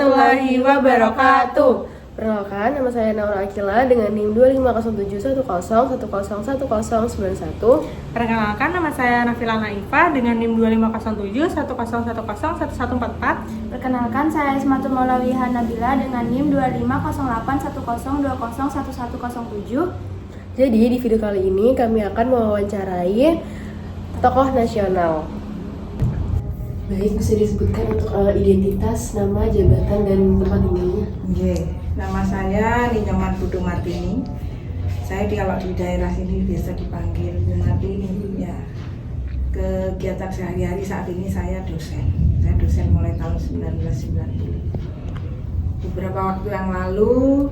warahmatullahi wabarakatuh. Perkenalkan, nama saya Naura Akila dengan NIM 250710101091. Perkenalkan, nama saya Nafila Naifah dengan NIM 250710101144. Perkenalkan, saya Ismatul Maulawiha Nabila dengan NIM 250810201107. Jadi di video kali ini kami akan mewawancarai tokoh nasional. Baik, bisa disebutkan untuk identitas, nama, jabatan, dan tempat tinggalnya? Nama saya Ninyoman Putu Martini. Saya kalau di daerah sini biasa dipanggil Bu Martini. Ya, kegiatan sehari-hari saat ini saya dosen. Saya dosen mulai tahun 1990. Beberapa waktu yang lalu,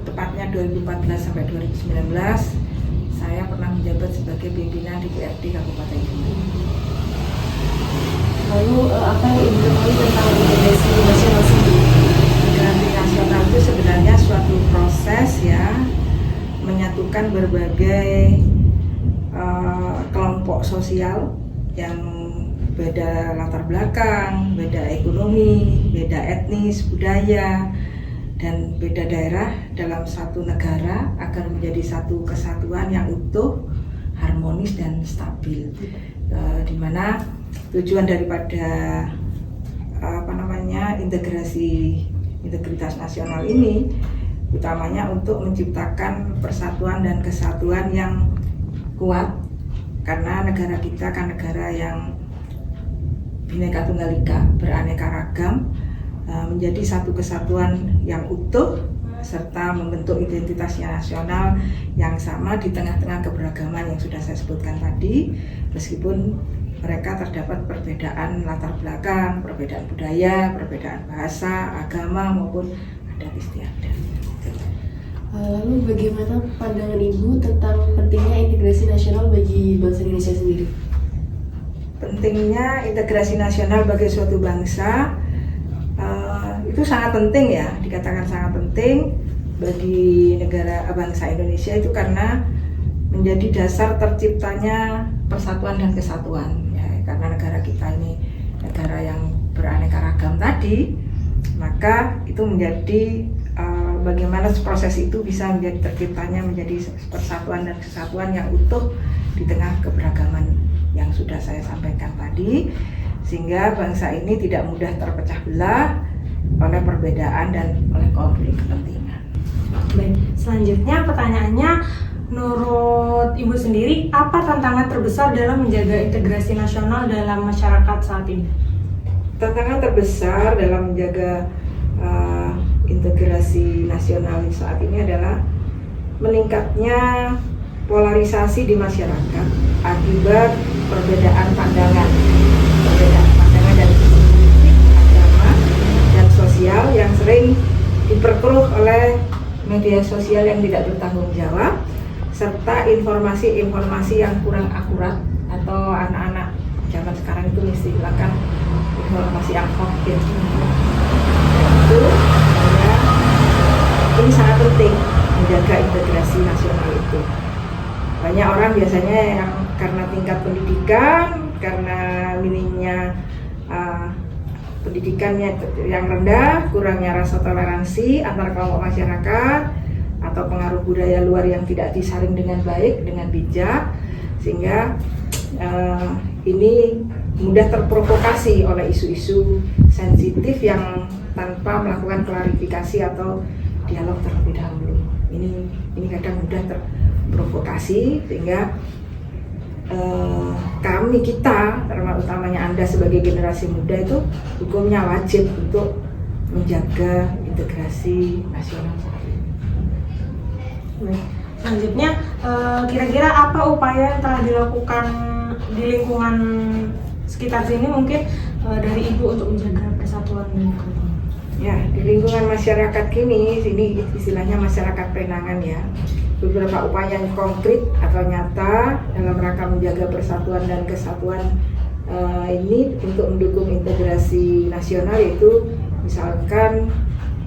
tepatnya 2014 sampai 2019, saya pernah menjabat sebagai pimpinan DPRD Kabupaten Jember. Lalu apa yang Ibu ketahui tentang integrasi nasional sendiri? Integrasi nasional itu sebenarnya suatu proses ya, menyatukan berbagai kelompok sosial yang beda latar belakang, beda ekonomi, beda etnis, budaya, dan beda daerah dalam satu negara agar menjadi satu kesatuan yang utuh, harmonis dan stabil. Di mana tujuan daripada integritas nasional ini utamanya untuk menciptakan persatuan dan kesatuan yang kuat, karena negara kita kan negara yang Bhinneka Tunggal Ika, beraneka ragam, menjadi satu kesatuan yang utuh serta membentuk identitasnya nasional yang sama di tengah-tengah keberagaman yang sudah saya sebutkan tadi, meskipun mereka terdapat perbedaan latar belakang, perbedaan budaya, perbedaan bahasa, agama maupun adat istiadat. Lalu bagaimana pandangan Ibu tentang pentingnya integrasi nasional bagi bangsa Indonesia sendiri? Pentingnya integrasi nasional bagi suatu bangsa itu sangat penting ya, dikatakan sangat penting bagi negara bangsa Indonesia itu karena menjadi dasar terciptanya persatuan dan kesatuan ya, karena negara kita ini negara yang beraneka ragam tadi, maka itu menjadi bagaimana proses itu bisa menjadi terciptanya menjadi persatuan dan kesatuan yang utuh di tengah keberagaman yang sudah saya sampaikan tadi, sehingga bangsa ini tidak mudah terpecah belah oleh perbedaan dan oleh konflik kepentingan. Baik, selanjutnya pertanyaannya, menurut Ibu sendiri, apa tantangan terbesar dalam menjaga integrasi nasional dalam masyarakat saat ini? Tantangan terbesar dalam menjaga integrasi nasional saat ini adalah meningkatnya polarisasi di masyarakat akibat perbedaan pandangan dari sisi politik, agama, dan sosial yang sering diperkeruh oleh media sosial yang tidak bertanggung jawab, serta informasi-informasi yang kurang akurat atau anak-anak zaman sekarang itu istilahkan informasi yang hoax. Ini sangat penting menjaga integrasi nasional itu. Banyak orang biasanya yang karena tingkat pendidikan, karena minimnya pendidikannya yang rendah, kurangnya rasa toleransi antar kelompok masyarakat, atau pengaruh budaya luar yang tidak disaring dengan baik, dengan bijak, sehingga ini mudah terprovokasi oleh isu-isu sensitif yang tanpa melakukan klarifikasi atau dialog terlebih dahulu. Ini kadang mudah terprovokasi, sehingga kita, utamanya Anda sebagai generasi muda itu hukumnya wajib untuk menjaga integrasi nasional saat ini. Baik, selanjutnya kira-kira apa upaya yang telah dilakukan di lingkungan sekitar sini mungkin dari Ibu untuk menjaga persatuan dan kerukunan? Ya, di lingkungan masyarakat kini, sini istilahnya masyarakat penangan ya. Beberapa upaya yang konkret atau nyata dalam rangka menjaga persatuan dan kesatuan ini untuk mendukung integrasi nasional, yaitu misalkan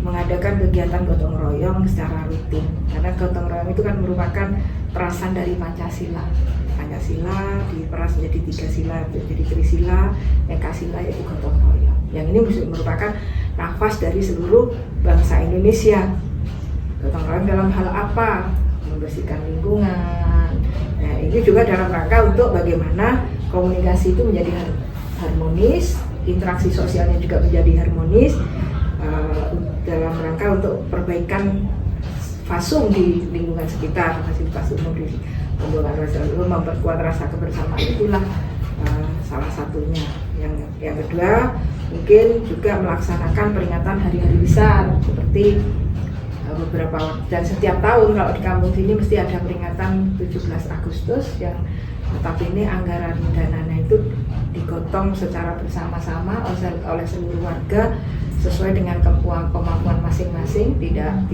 mengadakan kegiatan gotong royong secara rutin, karena gotong royong itu kan merupakan perasan dari Pancasila. Pancasila diperas menjadi 3 sila, menjadi Trisila, Ekasila, yaitu gotong royong. Yang ini merupakan nafas dari seluruh bangsa Indonesia. Gotong royong dalam hal apa? Membersihkan lingkungan. Nah, ini juga dalam rangka untuk bagaimana komunikasi itu menjadi harmonis, interaksi sosialnya juga menjadi harmonis, dalam rangka untuk perbaikan fasum di lingkungan sekitar, fasum di memperkuat rasa kebersamaan itulah salah satunya. Yang kedua mungkin juga melaksanakan peringatan hari-hari besar seperti beberapa, dan setiap tahun kalau di kampung sini mesti ada peringatan 17 Agustus yang notabene anggaran dananya itu digotong secara bersama-sama oleh seluruh warga sesuai dengan kemampuan masing-masing, tidak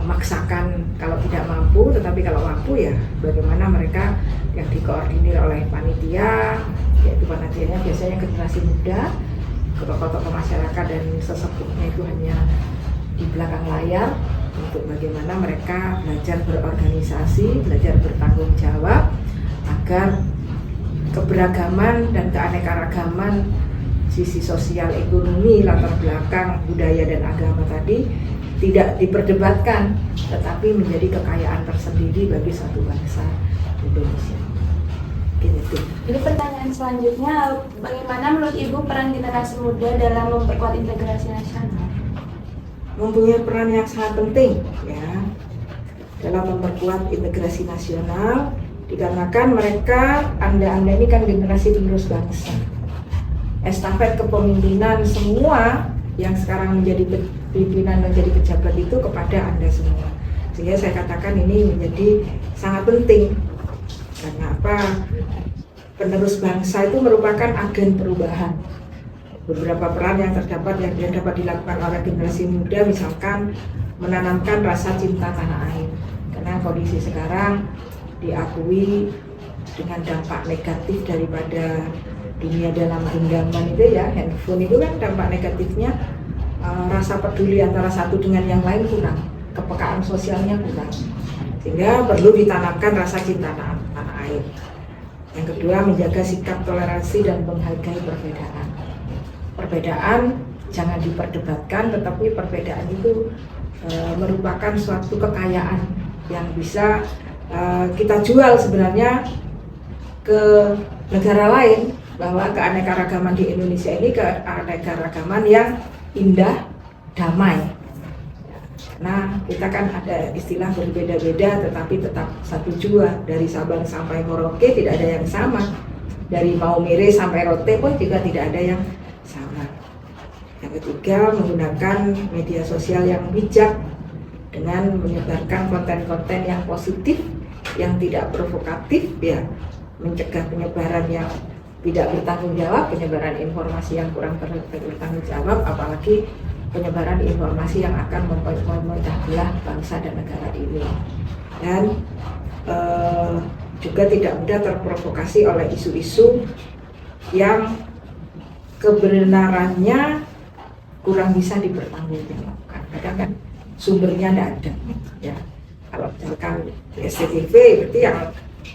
memaksakan kalau tidak mampu, tetapi kalau mampu ya bagaimana mereka yang dikoordinir oleh panitia, yaitu panitianya biasanya generasi muda, tokoh-tokoh masyarakat dan sesepuhnya itu hanya di belakang layar, untuk bagaimana mereka belajar berorganisasi, belajar bertanggung jawab agar keberagaman dan keanekaragaman sisi sosial, ekonomi, latar belakang, budaya dan agama tadi tidak diperdebatkan, tetapi menjadi kekayaan tersendiri bagi satu bangsa Indonesia. Gitu. Jadi pertanyaan selanjutnya, bagaimana menurut Ibu peran generasi muda dalam memperkuat integrasi nasional? Mempunyai peran yang sangat penting ya dalam memperkuat integrasi nasional, dikarenakan mereka, anda ini kan generasi penerus bangsa. Estafet kepemimpinan semua yang sekarang menjadi pimpinan, menjadi pejabat itu kepada Anda semua. Sehingga saya katakan ini menjadi sangat penting. Karena apa? Penerus bangsa itu merupakan agen perubahan. Beberapa peran yang terdapat yang dapat dilakukan oleh generasi muda, misalkan menanamkan rasa cinta tanah air. Karena kondisi sekarang diakui dengan dampak negatif daripada dunia dalam genggaman itu ya, handphone itu kan dampak negatifnya rasa peduli antara satu dengan yang lain kurang, kepekaan sosialnya kurang, sehingga perlu ditanamkan rasa cinta tanah air. Yang kedua, menjaga sikap toleransi dan menghargai perbedaan. Perbedaan jangan diperdebatkan, tetapi perbedaan itu merupakan suatu kekayaan yang bisa kita jual sebenarnya ke negara lain, bahwa keanekaragaman di Indonesia ini keanekaragaman yang indah, damai. Nah, kita kan ada istilah berbeda-beda tetapi tetap satu jua. Dari Sabang sampai Merauke tidak ada yang sama. Dari Maumere sampai Rote pun juga tidak ada yang sama. Yang ketiga, menggunakan media sosial yang bijak dengan menyebarkan konten-konten yang positif, yang tidak provokatif, ya, mencegah penyebaran yang tidak bertanggung jawab, penyebaran informasi yang kurang bertanggung jawab, apalagi penyebaran informasi yang akan memecah belah bangsa dan negara ini. Dan juga tidak mudah terprovokasi oleh isu-isu yang kebenarannya kurang bisa dipertanggungjawabkan. Kadang kan sumbernya tidak ada. Ya, kalau misalkan SCTV berarti yang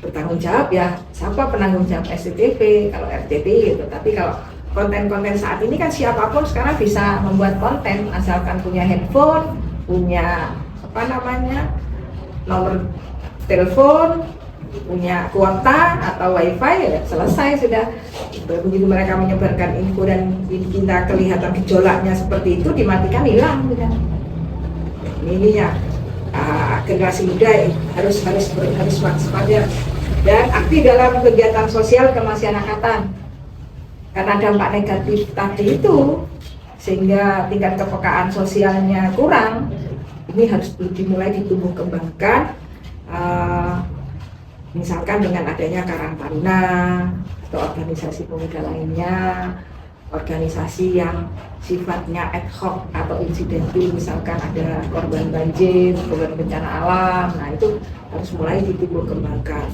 bertanggung jawab ya siapa penanggung jawab SCTV, kalau RCTI gitu. Tapi kalau konten-konten saat ini kan siapapun sekarang bisa membuat konten asalkan punya handphone, punya nomor telepon, punya kuota atau wifi, ya selesai sudah. Begitu mereka menyebarkan info dan kita kelihatan gejolaknya seperti itu, dimatikan, hilang sudah. Ini ya generasi muda harus waspada dan aktif dalam kegiatan sosial kemasyarakatan, karena dampak negatif tadi itu sehingga tingkat kepekaan sosialnya kurang. Ini harus dimulai ditumbuh kembangkan, misalkan dengan adanya Karang Taruna atau organisasi pemuda lainnya, organisasi yang sifatnya ad hoc atau insidentil, misalkan ada korban banjir, korban bencana alam. Nah, itu harus mulai ditumbuh kembangkan.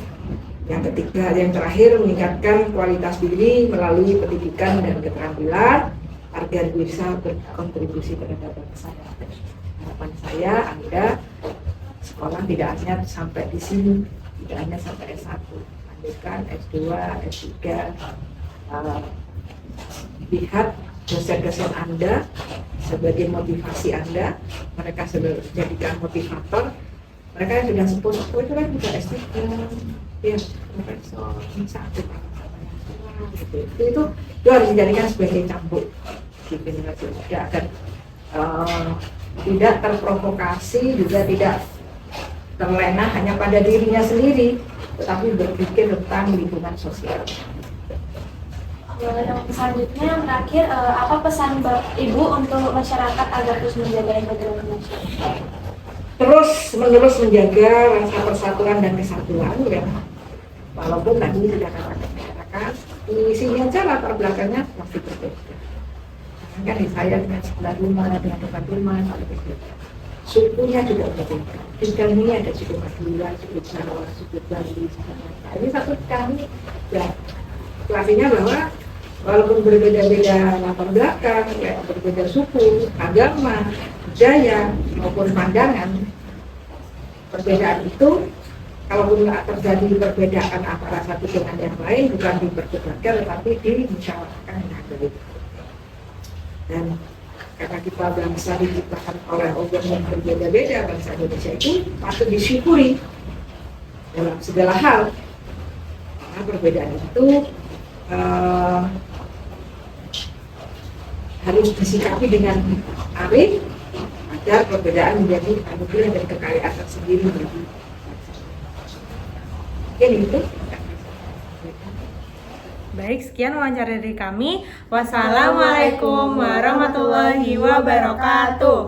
Yang ketiga, yang terakhir, meningkatkan kualitas diri melalui pendidikan dan keterampilan agar bisa berkontribusi terhadap bangsa. Harapan saya, Anda sekolah tidak hanya sampai di sini, tidak hanya sampai S1, lanjutkan S2, S3, lihat dosen-dosen Anda sebagai motivasi Anda, mereka sudah jadikan motivator. Mereka yang sudah sepuh-sepuh itu kan juga S3, ya, profesor, satu gitu. Itu harus dijadikan sebagai cambuk di generasi muda agar tidak terprovokasi, juga tidak terlena hanya pada dirinya sendiri, tetapi berpikir tentang lingkungan sosial. Yang selanjutnya yang terakhir, apa pesan Ibu untuk masyarakat agar terus menjaga integrasi nasional? Terus menerus menjaga rasa persatuan dan kesatuan, ya. Walaupun tadi sudah katakan isinya aja latar belakangnya masih berbeda. Kan saya dengan sebelah rumah, dengan depan rumah, kalau berbeda. Sukunya juga berbeda. Di kami ada suku Madura, suku Jawa, suku Bali, ini satu kami, ya. Artinya bahwa walaupun berbeda-beda latar belakang, ya, berbeda suku, agama, budaya maupun pandangan, perbedaan itu kalaupun terjadi perbedaan antara satu dengan yang lain bukan diperdebatkan tetapi dimusyawarahkan dengan baik. Dan karena kita bangsa diciptakan oleh Allah yang berbeda-beda, bangsa Indonesia itu patut disyukuri dalam segala hal. Karena perbedaan itu harus disikapi dengan arif agar perbedaan menjadi anugerah dan kekayaan tersendiri bagi itu. Baik, sekian wawancara dari kami. Wassalamualaikum warahmatullahi wabarakatuh.